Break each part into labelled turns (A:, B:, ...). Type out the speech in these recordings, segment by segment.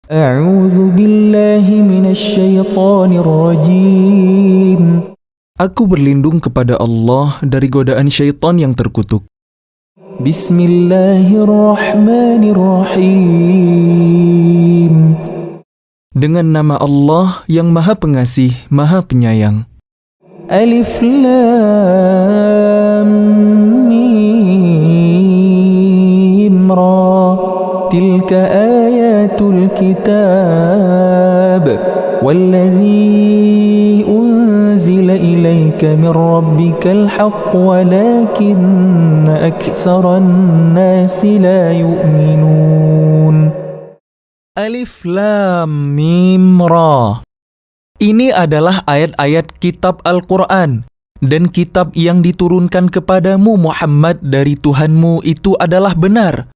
A: أعوذ بالله من الشيطان الرجيم.
B: Aku berlindung kepada Allah dari godaan syaitan yang terkutuk.
A: بسم الله الرحمن الرحيم.
B: Dengan nama Allah yang Maha Pengasih, Maha Penyayang.
A: ألف لام ميم را تلك آيات الكتاب والذي أنزل إليك من ربك الحق ولكن أكثر الناس لا يؤمنون.
B: Alif Lam Mim Ra. Ini adalah ayat-ayat kitab Al-Quran, dan kitab yang diturunkan kepadamu Muhammad dari Tuhanmu itu adalah benar.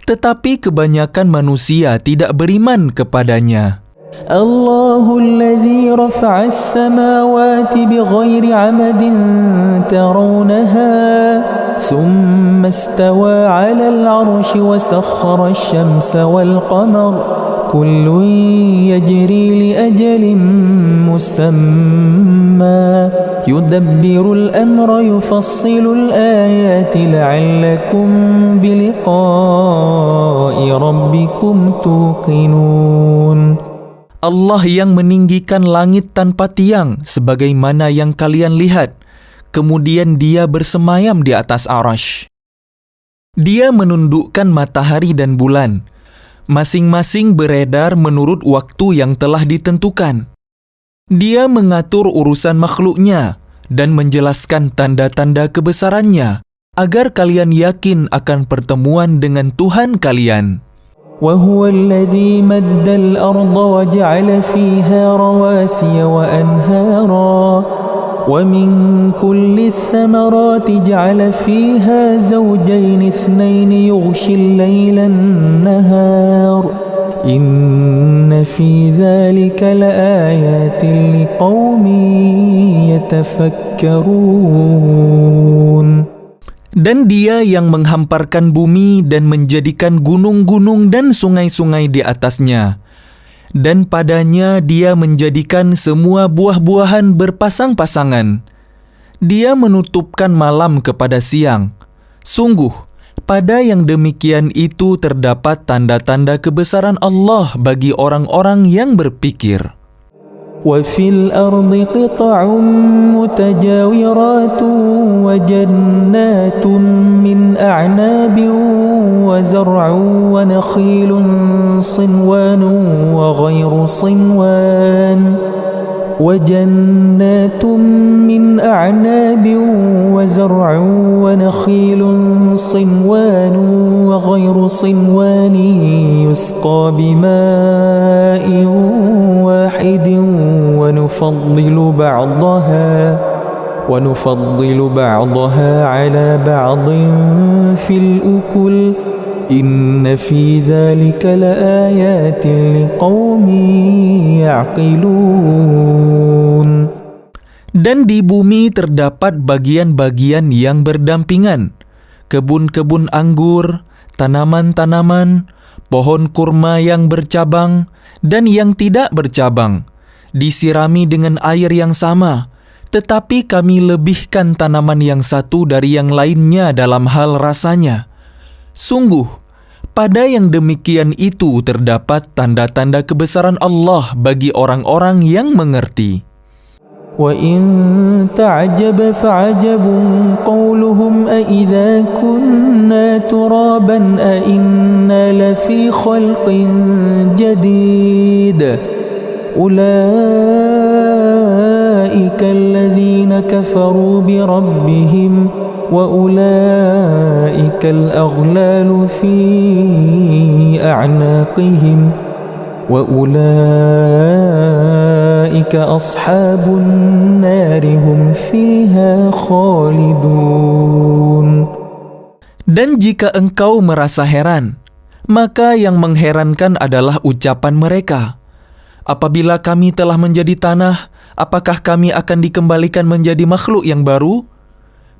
B: Tetapi kebanyakan manusia tidak beriman kepadanya.
A: الله الذي رفع السماوات بغير عمد ترونها ثم استوى على العرش وسخر الشمس والقمر كل يجري لأجل مسمى يدبر الأمر يفصل الآيات لعلكم بلقاء ربكم توقنون.
B: Allah yang meninggikan langit tanpa tiang sebagaimana yang kalian lihat. Kemudian Dia bersemayam di atas Arasy. Dia menundukkan matahari dan bulan. Masing-masing beredar menurut waktu yang telah ditentukan. Dia mengatur urusan makhluknya dan menjelaskan tanda-tanda kebesarannya agar kalian yakin akan pertemuan dengan Tuhan kalian.
A: وهو الذي مد الأرض وجعل فيها رواسي وأنهارا ومن كل الثمرات جعل فيها زوجين اثنين يغشي الليل النهار إن في ذلك لآيات لقوم يتفكرون.
B: Dan Dia yang menghamparkan bumi dan menjadikan gunung-gunung dan sungai-sungai di atasnya. Dan padanya Dia menjadikan semua buah-buahan berpasang-pasangan. Dia menutupkan malam kepada siang. Sungguh, pada yang demikian itu terdapat tanda-tanda kebesaran Allah bagi orang-orang yang berpikir.
A: وفي الأرض قطع متجاورات وجنات من أعناب وزرع ونخيل صنوان وغير صنوان وجنات من أعناب وزرع ونخيل صنوان وغير صنوان يسقى بماء واحد ونفضل بعضها على بعض في الأكل إن في ذلك لآيات لقوم يعقلون.
B: Dan di bumi terdapat bagian-bagian yang berdampingan, kebun-kebun anggur, tanaman-tanaman, pohon kurma yang bercabang dan yang tidak bercabang, disirami dengan air yang sama, tetapi kami lebihkan tanaman yang satu dari yang lainnya dalam hal rasanya. Sungguh, pada yang demikian itu terdapat tanda-tanda kebesaran Allah bagi orang-orang yang mengerti.
A: وَإِن تَعْجَبْ فَعَجَبٌ قَوْلُهُمْ أَإِذَا كُنَّا تُرَابًا أَإِنَّا لَفِي خَلْقٍ جَدِيدٍ أُولَئِكَ الَّذِينَ كَفَرُوا بِرَبِّهِمْ وَأُولَئِكَ الْأَغْلَالُ فِي أَعْنَاقِهِمْ وَأُولَئِكَ أَصْحَابُ النَّارِ هُمْ فِيهَا خَالِدُونَ.
B: Dan jika engkau merasa heran, maka yang mengherankan adalah ucapan mereka. Apabila kami telah menjadi tanah, apakah kami akan dikembalikan menjadi makhluk yang baru?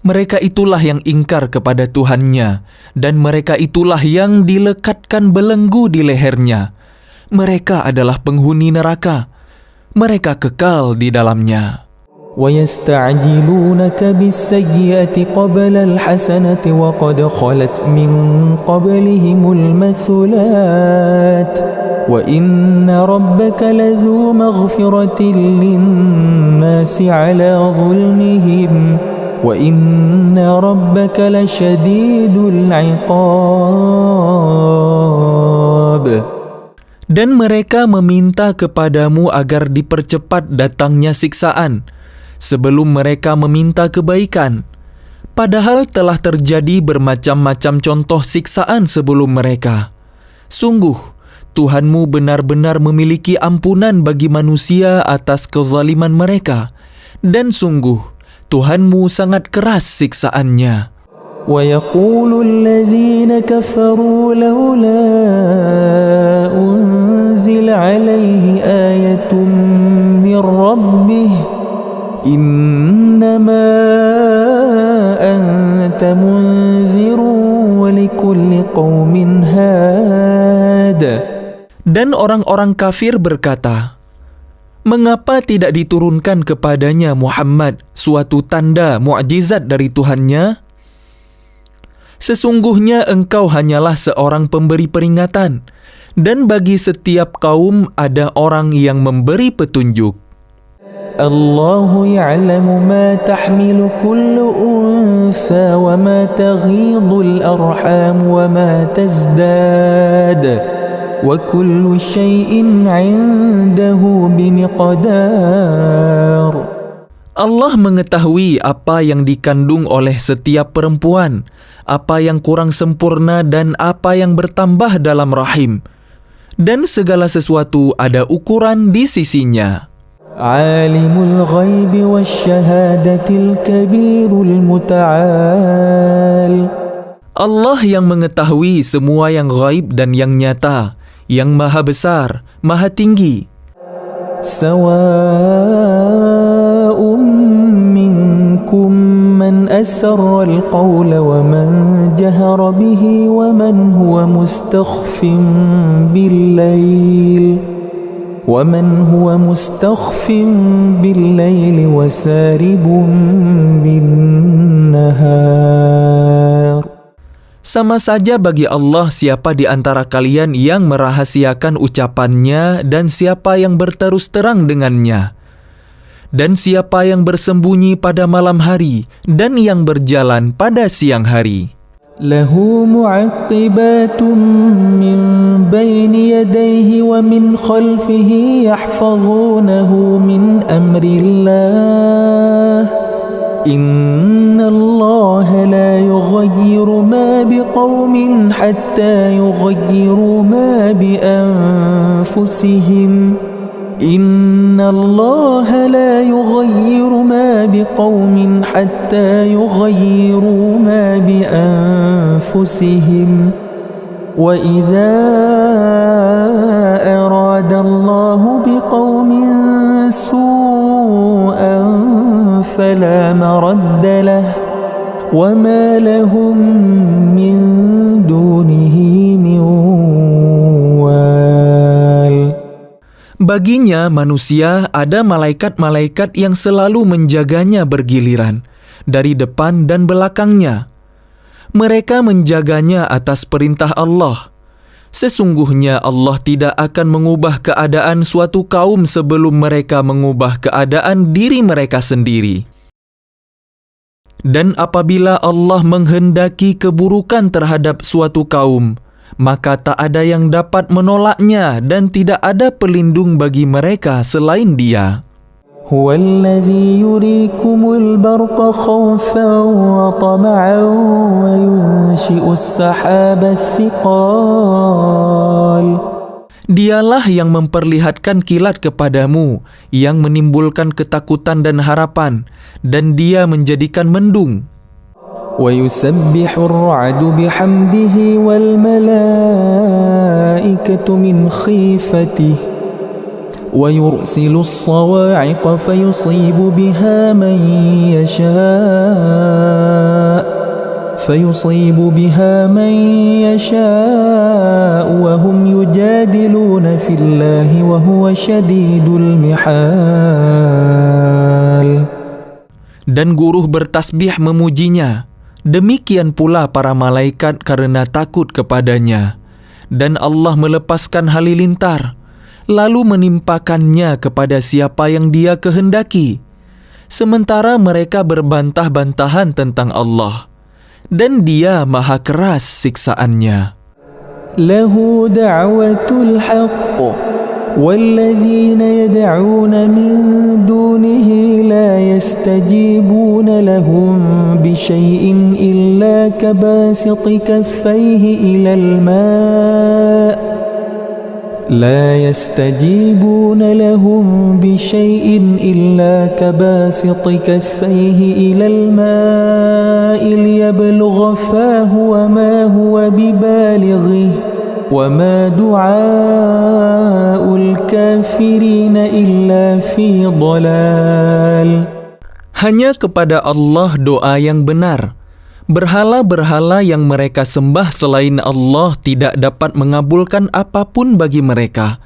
B: Mereka itulah yang ingkar kepada Tuhannya, dan mereka itulah yang dilekatkan belenggu di lehernya. Mereka adalah penghuni neraka. Mereka kekal di dalamnya.
A: ويستعجلونك بالسيئة قبل الحسنة وقد خلت من قبلهم المثلات وإن ربك لذو مغفرة للناس على ظلمهم وإن ربك لشديد العقاب.
B: Dan mereka meminta kepadamu agar dipercepat datangnya siksaan, sebelum mereka meminta kebaikan. Padahal telah terjadi bermacam-macam contoh siksaan sebelum mereka. Sungguh, Tuhanmu benar-benar memiliki ampunan bagi manusia atas kezaliman mereka. Dan sungguh, Tuhanmu sangat keras siksaannya.
A: ويقول الذين كفروا لولا أنزل عليه آية من ربه إنما أنت منذر ولكل قوم هاد.
B: Dan orang-orang kafir berkata, mengapa tidak diturunkan kepadanya Muhammad suatu tanda mukjizat dari Tuhannya? Sesungguhnya engkau hanyalah seorang pemberi peringatan, dan bagi setiap kaum ada orang yang memberi petunjuk.
A: الله يعلم ما تحمل كل أنثى وما تغيض الأرحام وما تزداد وكل شيء عنده بمقدار.
B: Allah mengetahui apa yang dikandung oleh setiap perempuan, apa yang kurang sempurna dan apa yang bertambah dalam rahim. Dan segala sesuatu ada ukuran di sisinya.
A: Alimul ghaibi wasyahadatil kabirul muta'al.
B: Allah yang mengetahui semua yang ghaib dan yang nyata, yang maha besar, maha tinggi.
A: Sawa'un minkum man asarra al-qawla wa man jahara bihi wa man huwa mustakhfin bil-lail wa man huwa mustakhfin bil-lail wa saribun bin-nahar.
B: Sama saja bagi Allah siapa di antara kalian yang merahasiakan ucapannya dan siapa yang berterus terang dengannya. Dan siapa yang bersembunyi pada malam hari dan yang berjalan pada siang hari.
A: Lahu mu'aqibatun min bayni yadayhi wa min khalfihi yahfazunahu min amrillah. Inna Allah la yughayyiru ma biqawmin hatta yughayyiru ma bi anfusihim. Inna Allah la yughayyiru ma biqawmin hatta yughayyiru ma bi anfusihim. Wa idza arada Allah biqawmin su'an فلا مرد له وما لهم من دونه من وال.
B: Baginya manusia ada malaikat-malaikat yang selalu menjaganya bergiliran dari depan dan belakangnya. Mereka menjaganya atas perintah Allah. Sesungguhnya Allah tidak akan mengubah keadaan suatu kaum sebelum mereka mengubah keadaan diri mereka sendiri. Dan apabila Allah menghendaki keburukan terhadap suatu kaum, maka tak ada yang dapat menolaknya dan tidak ada pelindung bagi mereka selain Dia.
A: هو الذي يريكم البرق خوفا وطمعا وينشئ السحاب الثقال.
B: Dialah yang memperlihatkan kilat kepadamu, yang menimbulkan ketakutan dan harapan, dan Dia menjadikan mendung.
A: ويسبح الرعد بحمده والملائكة من خيفته ويرسل الصواعق فيصيب بها من يشاء فيصيب بها من يشاء وهم يجادلون في الله وهو شديد المحال.
B: Dan guru bertasbih memujinya. Demikian pula para malaikat karena takut kepadanya. Dan Allah melepaskan halilintar, lalu menimpakannya kepada siapa yang Dia kehendaki. Sementara mereka berbantah-bantahan tentang Allah, dan Dia maha keras siksaannya.
A: Lahu da'watul haqq والذين يدعون من دونه لا يستجيبون لهم بشيء إلا كباسط كفيه إلى الماء لا يستجيبون لهم بشيء إلا كباسط كفيه إلى الماء ليبلغ فاه وما هو ببالغه وما دعاء الكافرين إلا في ضلال.
B: Hanya kepada Allah doa yang benar. Berhala-berhala yang mereka sembah selain Allah tidak dapat mengabulkan apapun bagi mereka.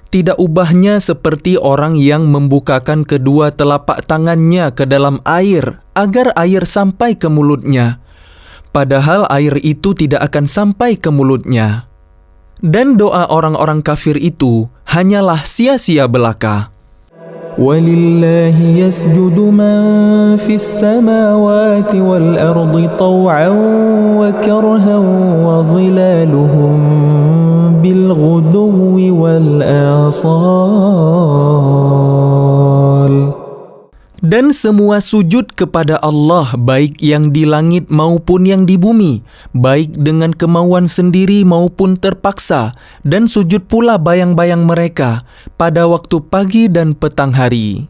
B: Tidak ubahnya seperti orang yang membukakan kedua telapak tangannya ke dalam air agar air sampai ke mulutnya, padahal air itu tidak akan sampai ke mulutnya. Dan doa orang-orang kafir itu hanyalah sia-sia belaka.
A: وَلِلَّهِ يَسْجُدُ مَنْ فِي السَّمَاوَاتِ وَالْأَرْضِ طَوْعًا وَكَرْهًا وَظِلَالُهُمْ بِالْغُدُوِّ وَالْآصَالِ.
B: Dan semua sujud kepada Allah, baik yang di langit maupun yang di bumi, baik dengan kemauan sendiri maupun terpaksa, dan sujud pula bayang-bayang mereka pada waktu pagi dan petang hari.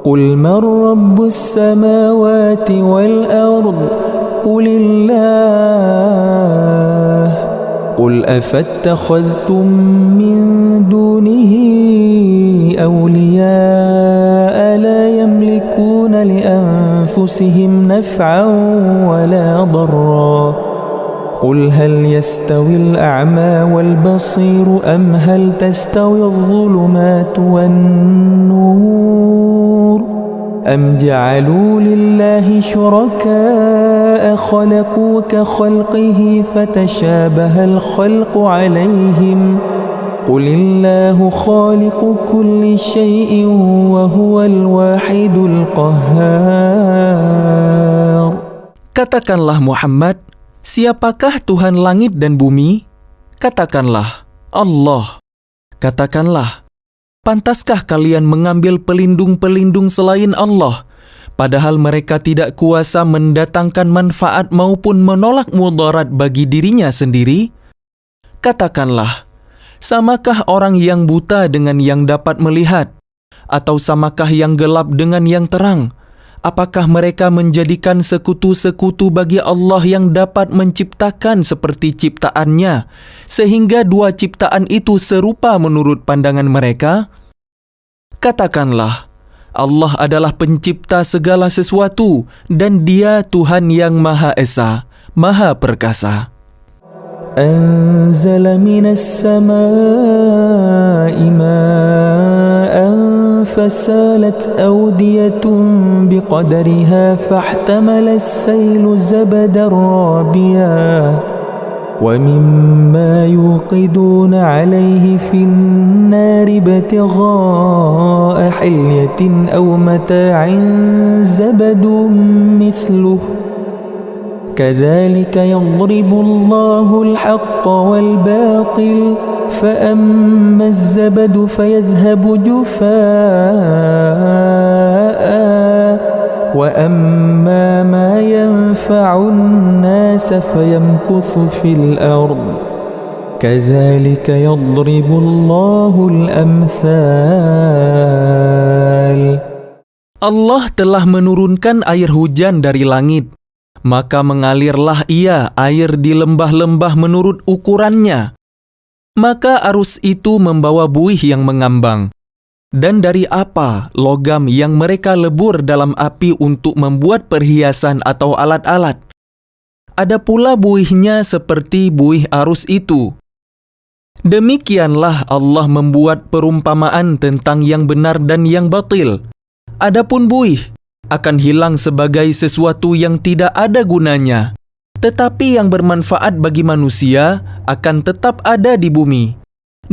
A: قُلْ مَنْ رَبُّ السَّمَاوَاتِ وَالْأَرْضِ قُلِ اللَّهُ قُلْ أَفَاتَّخَذْتُمْ مِنْ دُونِهِ أَوْلِيَاءَ لَا يَمْلِكُونَ لِأَنفُسِهِمْ نَفْعًا وَلَا ضَرًّا قُلْ هَلْ يَسْتَوِي الْأَعْمَى وَالْبَصِيرُ أَمْ هَلْ تَسْتَوِي الظُّلُمَاتُ وَالنُّورُ أَمْ جَعَلُوا لِلَّهِ شُرَكَاءَ خَلَقُوا كَخَلْقِهِ فَتَشَابَهَ الْخَلْقُ عَلَيْهِمْ قُلِ اللَّهُ خَالِقُ كُلِّ شَيْءٍ وَهُوَ الْوَاحِدُ الْقَهَّارُ.
B: Katakanlah Muhammad, siapakah Tuhan langit dan bumi? Katakanlah, Allah. Katakanlah, pantaskah kalian mengambil pelindung-pelindung selain Allah, padahal mereka tidak kuasa mendatangkan manfaat maupun menolak mudarat bagi dirinya sendiri? Katakanlah, samakah orang yang buta dengan yang dapat melihat? Atau samakah yang gelap dengan yang terang? Apakah mereka menjadikan sekutu-sekutu bagi Allah yang dapat menciptakan seperti ciptaannya, sehingga dua ciptaan itu serupa menurut pandangan mereka? Katakanlah, Allah adalah pencipta segala sesuatu, dan Dia Tuhan yang Maha Esa, Maha Perkasa.
A: أنزل من السماء ماء فسالت أودية بقدرها فاحتمل السيل زبدا رابيا ومما يوقدون عليه في النار ابتغاء حلية أو متاع زبد مثله كذلك يضرب الله الحق والباطل فأما الزبد فيذهب جفاء وأما ما ينفع الناس فيمكث في الأرض كذلك يضرب الله الأمثال.
B: Allah telah menurunkan air hujan dari langit. Maka mengalirlah ia air di lembah-lembah menurut ukurannya. Maka arus itu membawa buih yang mengambang. Dan dari apa logam yang mereka lebur dalam api untuk membuat perhiasan atau alat-alat? Ada pula buihnya seperti buih arus itu. Demikianlah Allah membuat perumpamaan tentang yang benar dan yang batil. Adapun buih akan hilang sebagai sesuatu yang tidak ada gunanya, tetapi yang bermanfaat bagi manusia akan tetap ada di bumi.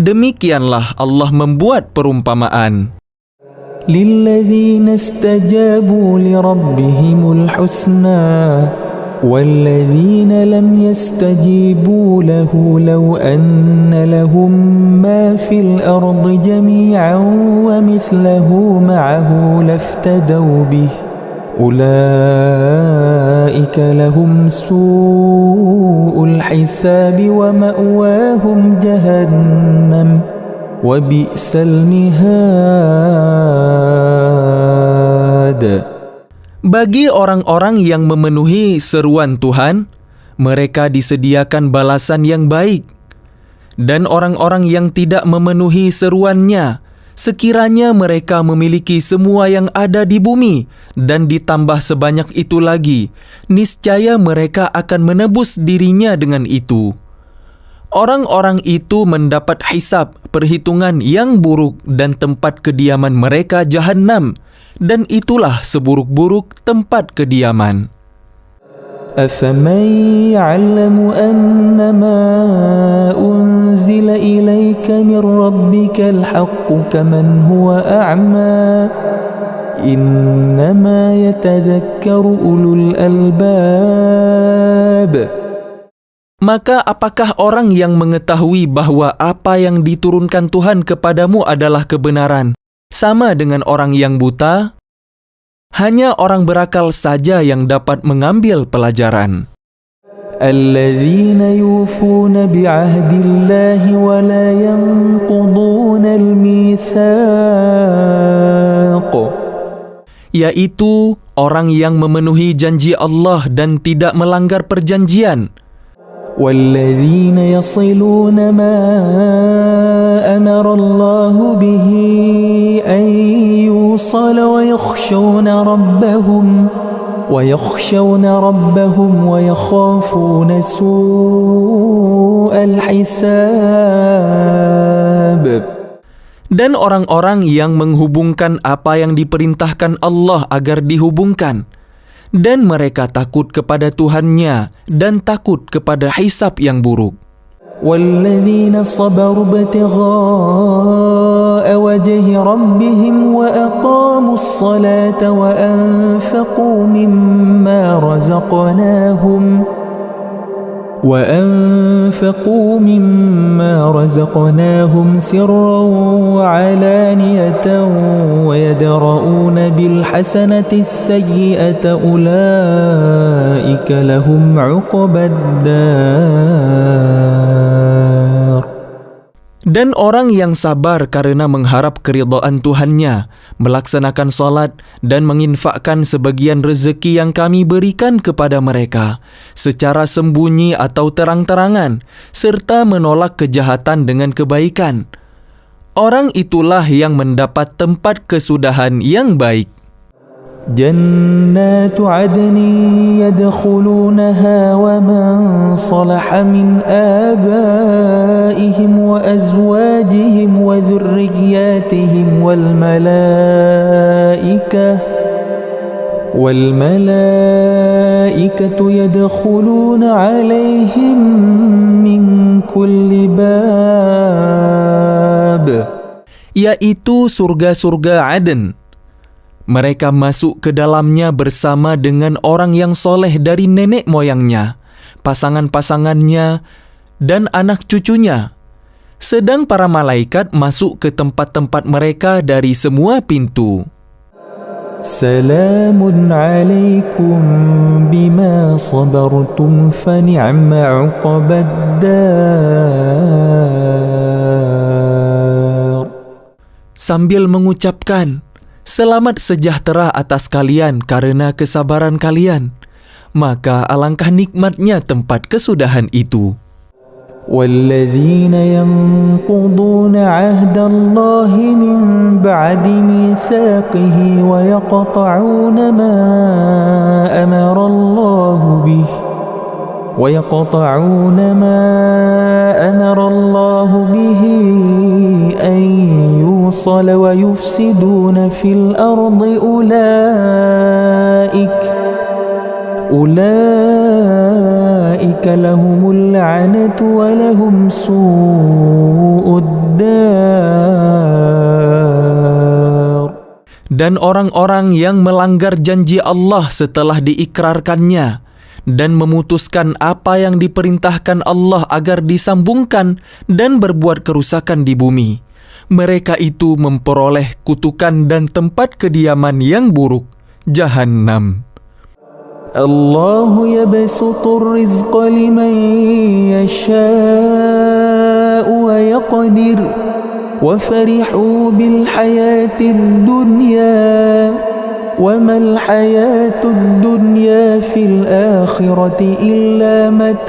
B: Demikianlah Allah membuat perumpamaan.
A: للذين استجابوا لربهم الحسنى والذين لم يستجيبوا له لو أن لهم ما في الأرض جميعا ومثله معه لافتدوا به أولئك لهم سوء الحساب ومأواهم جهنم وبئس المهاد.
B: Bagi orang-orang yang memenuhi seruan Tuhan, mereka disediakan balasan yang baik. Dan orang-orang yang tidak memenuhi seruannya, sekiranya mereka memiliki semua yang ada di bumi dan ditambah sebanyak itu lagi, niscaya mereka akan menebus dirinya dengan itu. Orang-orang itu mendapat hisab, perhitungan yang buruk dan tempat kediaman mereka Jahannam, dan itulah seburuk-buruk tempat kediaman.
A: أفمن يعلم أنما أنزل إليك من ربك الحق كمن هو أعمى إنما يتذكر أولو الألباب.
B: Maka apakah orang yang mengetahui bahwa apa yang diturunkan Tuhan kepadamu adalah kebenaran, sama dengan orang yang buta? Hanya orang berakal saja yang dapat mengambil pelajaran.
A: الذين يوفون بعهد الله ولا ينقضون الميثاق.
B: Yaitu orang yang memenuhi janji Allah dan tidak melanggar perjanjian.
A: والذين يصلون ما أمر الله به أن يوصل ويخشون ربهم ويخافون سوء الحساب.
B: Dan orang-orang yang menghubungkan apa yang diperintahkan Allah agar dihubungkan, dan mereka takut kepada Tuhannya dan takut kepada hisab yang buruk.
A: وَالَّذِينَ صَبَرُوا ابْتِغَاءَ وَجْهِ رَبِّهِمْ وَأَقَامُوا الصَّلَاةَ وَأَنفَقُوا مِمَّا رَزَقْنَاهُمْ سِرًّا وَعَلَانِيَةً وَيَدْرَؤُونَ بِالْحَسَنَةِ السَّيِّئَةَ أُولَئِكَ لَهُمْ عُقْبَى الدَّارِ.
B: Dan orang yang sabar karena mengharap keridhaan Tuhannya, melaksanakan salat dan menginfakkan sebagian rezeki yang kami berikan kepada mereka, secara sembunyi atau terang-terangan, serta menolak kejahatan dengan kebaikan. Orang itulah yang mendapat tempat kesudahan yang baik.
A: جنات عدن يدخلونها ومن صلح من آبائهم وأزواجهم وذرياتهم والملائكة يدخلون عليهم من كل باب.
B: Yaitu surga-surga Aden. Mereka masuk ke dalamnya bersama dengan orang yang soleh dari nenek moyangnya, pasangan-pasangannya, dan anak cucunya. Sedang para malaikat masuk ke tempat-tempat mereka dari semua pintu.
A: Salamun alaikum bima sabartum fani'ma uqbaddar.
B: Sambil mengucapkan, selamat sejahtera atas kalian karena kesabaran kalian, maka alangkah nikmatnya tempat kesudahan itu.
A: وَالَّذِينَ يَنقُضُونَ عَهْدَ اللَّهِ مِنْ بَعْدِ مِيثَاقِهِ وَيَقْطَعُونَ مَا أَمَرَ اللَّهُ بِهِ ويقطعون ما أمر الله به أن يوصل ويفسدون في الأرض أولئك لهم اللعنة ولهم سوء الدار.
B: Dan orang-orang yang melanggar janji Allah setelah diikrarkannya dan memutuskan apa yang diperintahkan Allah agar disambungkan dan berbuat kerusakan di bumi, mereka itu memperoleh kutukan dan tempat kediaman yang buruk, Jahannam.
A: الله يبسط الرزق لمن يشاء ويقدر وفرحوا بالحياة الدنيا وما الحياة الدنيا في الآخرة إلا متاع.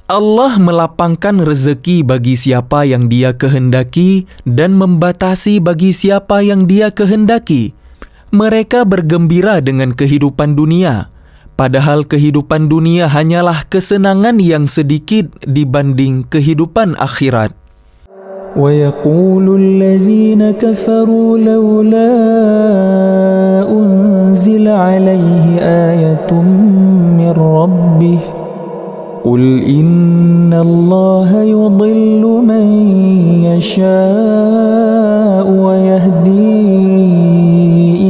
B: Allah melapangkan rezeki bagi siapa yang Dia kehendaki dan membatasi bagi siapa yang Dia kehendaki. Mereka bergembira dengan kehidupan dunia, padahal kehidupan dunia hanyalah kesenangan yang sedikit dibanding kehidupan akhirat.
A: ويقول الذين كفروا لولا أنزل عليه آية من ربه قل إن الله يضل من يشاء ويهدي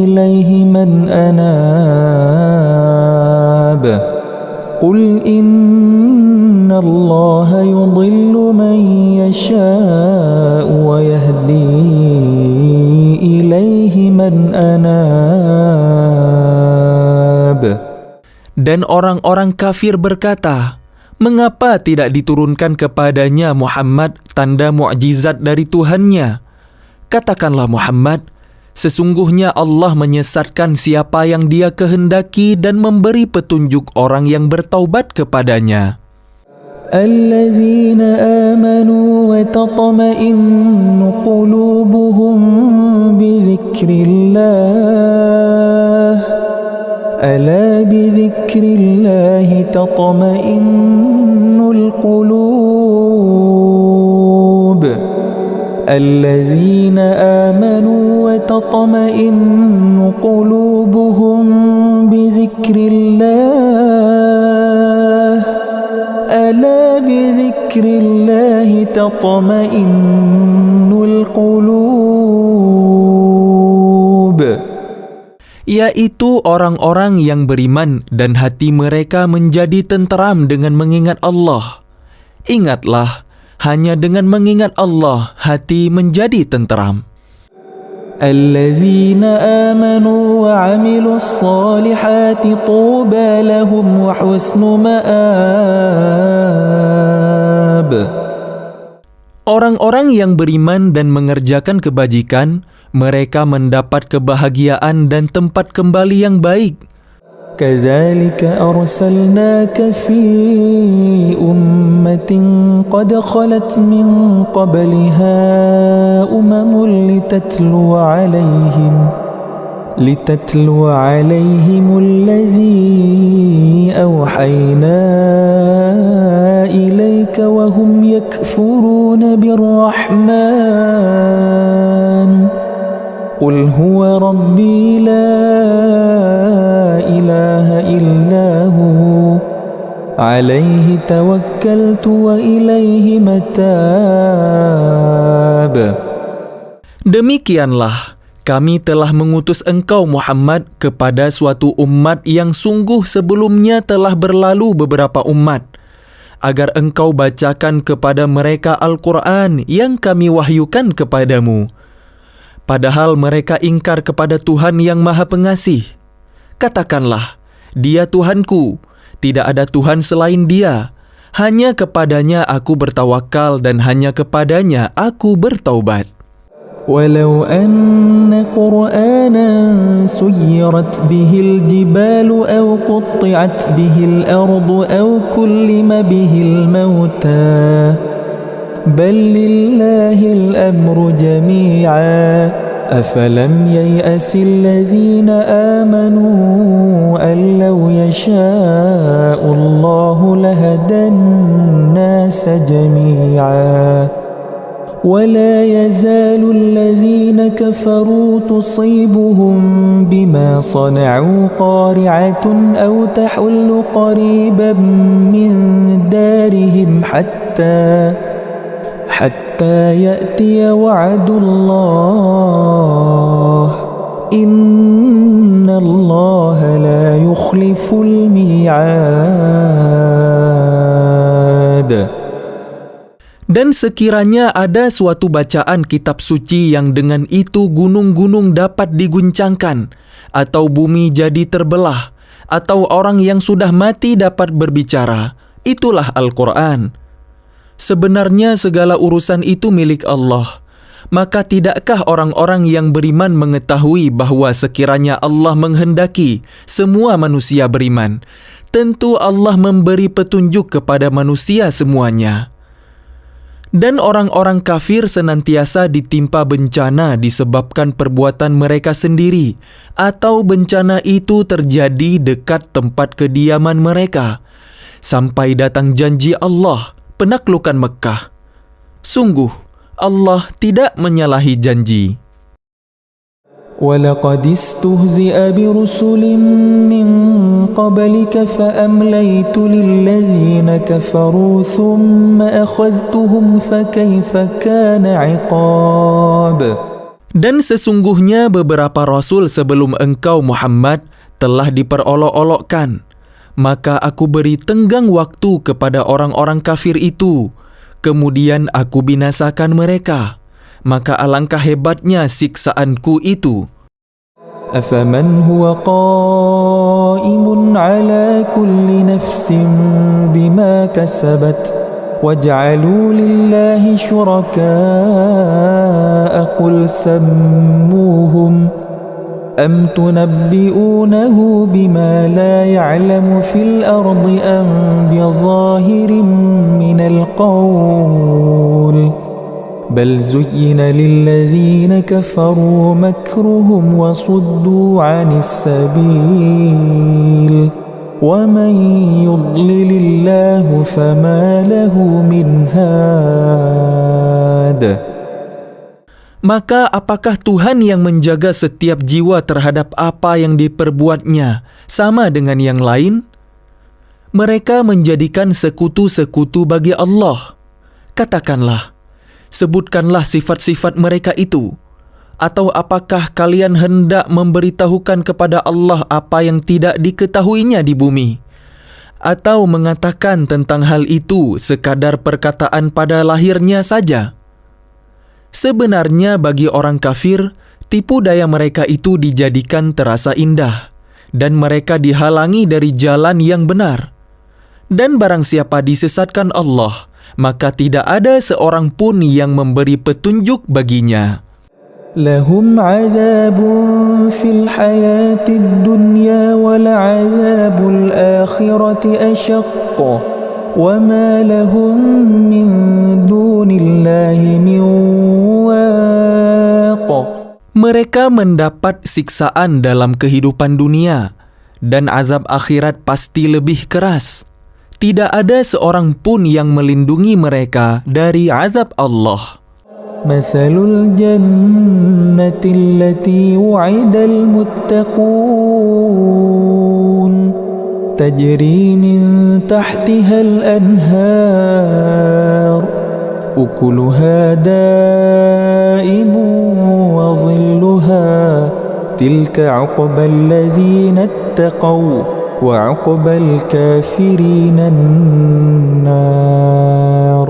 A: إليه من أناب قل إن الله يضل من يشاء ويهدي إليه من أناب.
B: Dan orang-orang kafir berkata, mengapa tidak diturunkan kepadanya Muhammad tanda mukjizat dari Tuhannya? Katakanlah Muhammad, sesungguhnya Allah menyesatkan siapa yang Dia kehendaki dan memberi petunjuk orang yang bertaubat kepadanya.
A: الذين آمنوا وتطمئن قلوبهم بذكر الله ألا بذكر الله تطمئن القلوب الذين آمنوا وتطمئن قلوبهم بذكر الله ألا بذكر الله تطمئن القلوب.
B: Yaitu orang-orang yang beriman dan hati mereka menjadi tenteram dengan mengingat Allah. Ingatlah, hanya dengan mengingat Allah hati menjadi tenteram.
A: الذين آمنوا وعملوا الصالحات طوبى لهم وحسن مآب.
B: Orang-orang yang beriman dan mengerjakan kebajikan, mereka mendapat kebahagiaan dan tempat kembali yang baik.
A: كذلك أرسلناك في أمة قد خلت من قبلها لتتلو عليهم الذي أوحينا إليك وهم يكفرون بالرحمن قل هو ربي لا إله إلا هو عليه توكلت وإليه متاب.
B: Demikianlah kami telah mengutus engkau Muhammad kepada suatu umat yang sungguh sebelumnya telah berlalu beberapa umat, agar engkau bacakan kepada mereka Al-Quran yang kami wahyukan kepadamu. Padahal mereka ingkar kepada Tuhan yang Maha Pengasih. Katakanlah, Dia Tuhanku, tidak ada Tuhan selain Dia. Hanya kepadanya aku bertawakal dan hanya kepadanya aku bertaubat.
A: ولو أن قرآنا سيرت به الجبال أو قطعت به الأرض أو كلم به الموتى بل لله الأمر جميعا أفلم ييأس الذين آمنوا أن لو يشاء الله لهدى الناس جميعا ولا يزال الذين كفروا تصيبهم بما صنعوا قارعة أو تحل قريبا من دارهم حتى يأتي وعد الله إن الله لا يخلف الميعاد.
B: Dan sekiranya ada suatu bacaan kitab suci yang dengan itu gunung-gunung dapat diguncangkan, atau bumi jadi terbelah, atau orang yang sudah mati dapat berbicara, itulah Al-Quran. Sebenarnya segala urusan itu milik Allah. Maka tidakkah orang-orang yang beriman mengetahui bahwa sekiranya Allah menghendaki semua manusia beriman, tentu Allah memberi petunjuk kepada manusia semuanya. Dan orang-orang kafir senantiasa ditimpa bencana disebabkan perbuatan mereka sendiri, atau bencana itu terjadi dekat tempat kediaman mereka, sampai datang janji Allah, penaklukan Mekah. Sungguh, Allah tidak menyalahi janji.
A: وَلَقَدِ اسْتُهْزِئَ بِرُسُلٍ مِّن قَبْلِكَ فَأَمْلَيْتُ لِلَّذِينَ كَفَرُوا ثُمَّ أَخَذْتُهُمْ فَكَيْفَ كَانَ عِقَابِ.
B: Dan sesungguhnya beberapa rasul sebelum engkau Muhammad telah diperolok-olokkan, maka aku beri tenggang waktu kepada orang-orang kafir itu, kemudian aku binasakan mereka. Maka alangkah hebatnya siksaanku itu.
A: أَفَمَنْ هُوَ قَائِمٌ عَلَى كُلِّ نَفْسٍ بِمَا كَسَبَتْ وَجَعَلُوا لِلَّهِ شُرَكَاءَ قُلْ سَمُّوهُمْ أَمْ تُنَبِّئُونَهُ بِمَا لَا يَعْلَمُ فِي الْأَرْضِ أَمْ بِظَاهِرٍ مِّنَ الْقَوْلِ بل زين للذين كفروا مكرهم وصدوا عن السبيل ومن يضلل الله فما له من هاد.
B: Maka apakah Tuhan yang menjaga setiap jiwa terhadap apa yang diperbuatnya sama dengan yang lain? Mereka menjadikan sekutu-sekutu bagi Allah. Katakanlah, sebutkanlah sifat-sifat mereka itu. Atau apakah kalian hendak memberitahukan kepada Allah apa yang tidak diketahuinya di bumi? Atau mengatakan tentang hal itu sekadar perkataan pada lahirnya saja? Sebenarnya bagi orang kafir, tipu daya mereka itu dijadikan terasa indah, dan mereka dihalangi dari jalan yang benar. Dan barang siapa disesatkan Allah, maka tidak ada seorang pun yang memberi petunjuk baginya.
A: Lahum 'adzabun fil hayatid dunya wal 'adzabul akhirati asyaqq wa ma lahum min dunillahi min waq.
B: Mereka mendapat siksaan dalam kehidupan dunia, dan azab akhirat pasti lebih keras. Tidak ada seorang pun yang melindungi mereka dari azab Allah.
A: Mathalul jannati allati wu'idal muttaqun tajri min tahtihal anhar ukuluha daimun wa dhilluha tilka 'uqbal ladzina ittaqaw وَعُقْبَ الْكَافِرِينَ النَّارِ.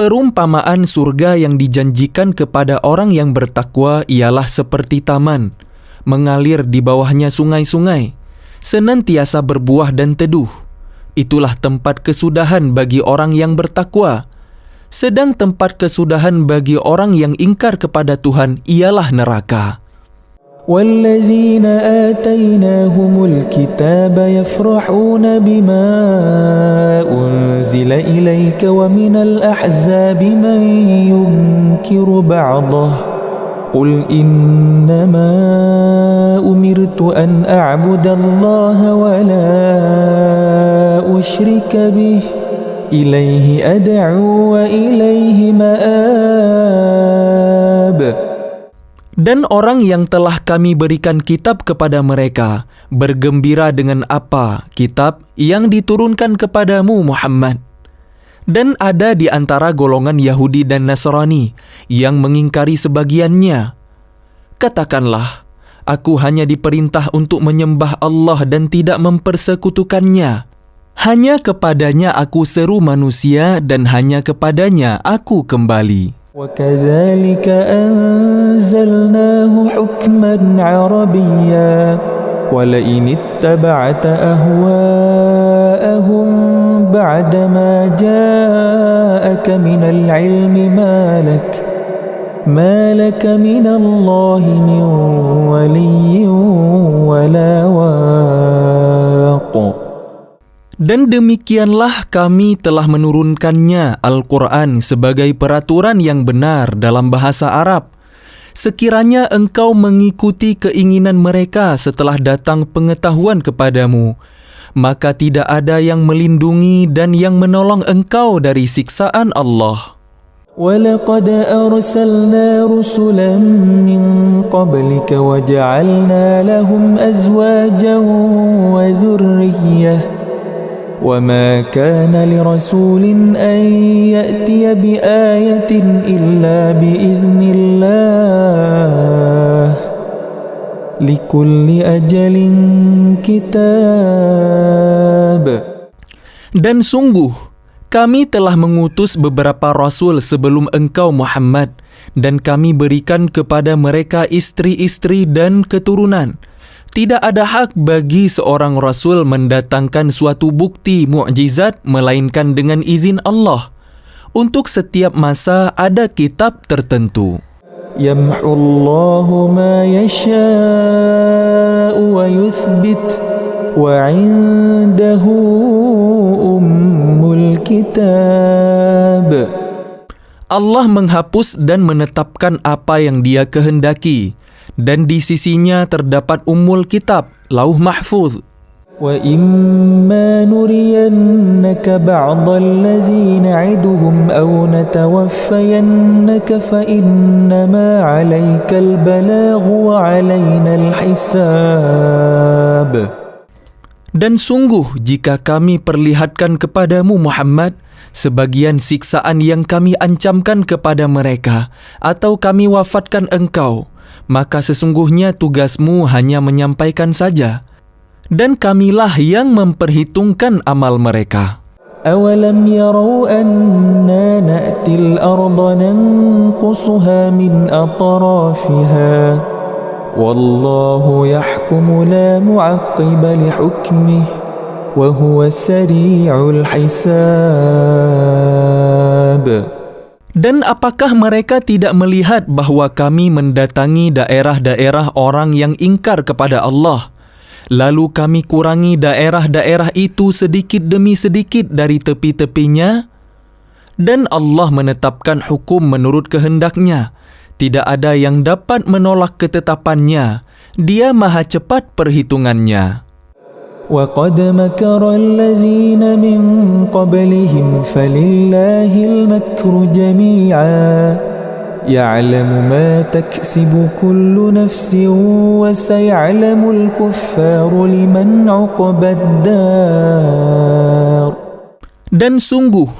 B: Perumpamaan surga yang dijanjikan kepada orang yang bertakwa ialah seperti taman, mengalir di bawahnya sungai-sungai, senantiasa berbuah dan teduh. Itulah tempat kesudahan bagi orang yang bertakwa. Sedang tempat kesudahan bagi orang yang ingkar kepada Tuhan ialah neraka.
A: وَالَّذِينَ آتَيْنَاهُمُ الْكِتَابَ يَفْرَحُونَ بِمَا أُنْزِلَ إِلَيْكَ وَمِنَ الْأَحْزَابِ مَنْ يُنْكِرُ بَعْضَهُ قل إنما أمرت أن أعبد الله ولا أشرك به إليه أدعو وإليه مآب.
B: Dan orang yang telah kami berikan kitab kepada mereka bergembira dengan apa kitab yang diturunkan kepadamu Muhammad. Dan ada di antara golongan Yahudi dan Nasrani yang mengingkari sebagiannya. Katakanlah, aku hanya diperintah untuk menyembah Allah dan tidak mempersekutukannya. Hanya kepadanya aku seru manusia dan hanya kepadanya aku kembali.
A: وكذلك أنزلناه حكما عربيا ولئن اتبعت أهواءهم بعدما جاءك من العلم ما لك من الله من ولي ولا واق.
B: Dan demikianlah kami telah menurunkannya Al-Quran sebagai peraturan yang benar dalam bahasa Arab. Sekiranya engkau mengikuti keinginan mereka setelah datang pengetahuan kepadamu, maka tidak ada yang melindungi dan yang menolong engkau dari siksaan Allah.
A: وَلَقَدْ أَرْسَلْنَا رُسُلًا مِّن قَبْلِكَ وَجَعَلْنَا لَهُمْ أَزْوَاجًا وَذُرِّيَّةً وَمَا كَانَ لِرَسُولٍ أَن يَأْتِيَ بِآيَةٍ إِلَّا بِإِذْنِ اللَّهِ لِكُلِّ أَجَلٍ كِتَابٌ.
B: Dan sungguh, kami telah mengutus beberapa rasul sebelum engkau Muhammad, dan kami berikan kepada mereka istri-istri dan keturunan. Tidak ada hak bagi seorang rasul mendatangkan suatu bukti mukjizat melainkan dengan izin Allah. Untuk setiap masa ada kitab tertentu.
A: يَمْحُ اللَّهُ مَا يَشَاءُ وَيُثْبِتُ وَعِندَهُ أُمُّ الْكِتَابِ.
B: Allah menghapus dan menetapkan apa yang Dia kehendaki, dan di sisinya terdapat Ummul Kitab, Lauh Mahfuz.
A: وَإِمَّا نُرِيَنَّكَ بَعْضَ الَّذِي نَعِدُهُمْ أَوْ نَتَوَفَّيَنَّكَ فَإِنَّمَا عَلَيْكَ الْبَلَاغُ وَعَلَيْنَا الْحِسَابُ.
B: Dan sungguh jika kami perlihatkan kepadamu Muhammad sebagian siksaan yang kami ancamkan kepada mereka, atau kami wafatkan engkau, maka sesungguhnya tugasmu hanya menyampaikan saja, dan kamilah yang memperhitungkan amal mereka.
A: أَوَلَمْ يَرَوْا أَنَّا نَأْتِي الْأَرْضَ نَنْقُصُهَا مِنْ أَطْرَافِهَا وَاللَّهُ يَحْكُمُ لَا مُعَقِّبَ لِحُكْمِهِ وَهُوَ السَّرِيعُ الْحِسَابِ.
B: Dan apakah mereka tidak melihat bahwa kami mendatangi daerah-daerah orang yang ingkar kepada Allah, lalu kami kurangi daerah-daerah itu sedikit demi sedikit dari tepi-tepinya? Dan Allah menetapkan hukum menurut kehendaknya. Tidak ada yang dapat menolak ketetapannya. Dia maha cepat perhitungannya.
A: وَقَدْ مَكَرَ الَّذِينَ مِنْ قَبْلِهِمْ فَلِلَّهِ الْمَكْرُ جَمِيعًا يَعْلَمُ مَا تَكْسِبُ كُلُّ نَفْسٍ وَسَيَعْلَمُ الْكُفَّارُ لِمَنْ عُقْبَى الدَّارِ.
B: Dan sungguh,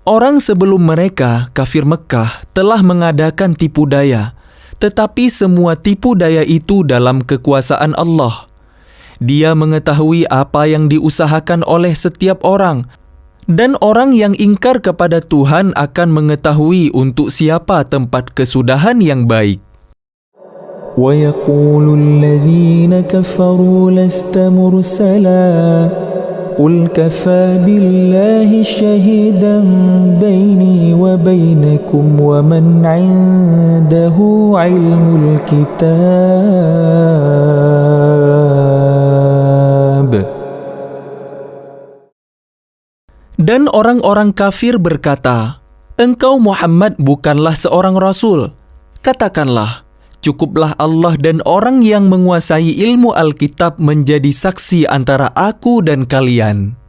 B: orang sebelum mereka, kafir Mekkah, telah mengadakan tipu daya, tetapi semua tipu daya itu dalam kekuasaan Allah. Dia mengetahui apa yang diusahakan oleh setiap orang, dan orang yang ingkar kepada Tuhan akan mengetahui untuk siapa tempat kesudahan yang baik.
A: وَيَقُولُ الَّذِينَ كَفَرُوا لَسْتَ مُرْسَلًا قُلْ كَفَى بِاللَّهِ شَهِيدًا بَيْنِي وَبَيْنَكُمْ وَمَنْ عِندَهُ عِلْمُ الْكِتَابِ.
B: Dan orang-orang kafir berkata, "Engkau Muhammad bukanlah seorang rasul." Katakanlah, Cukuplah Allah dan orang yang menguasai ilmu Alkitab menjadi saksi antara aku dan kalian.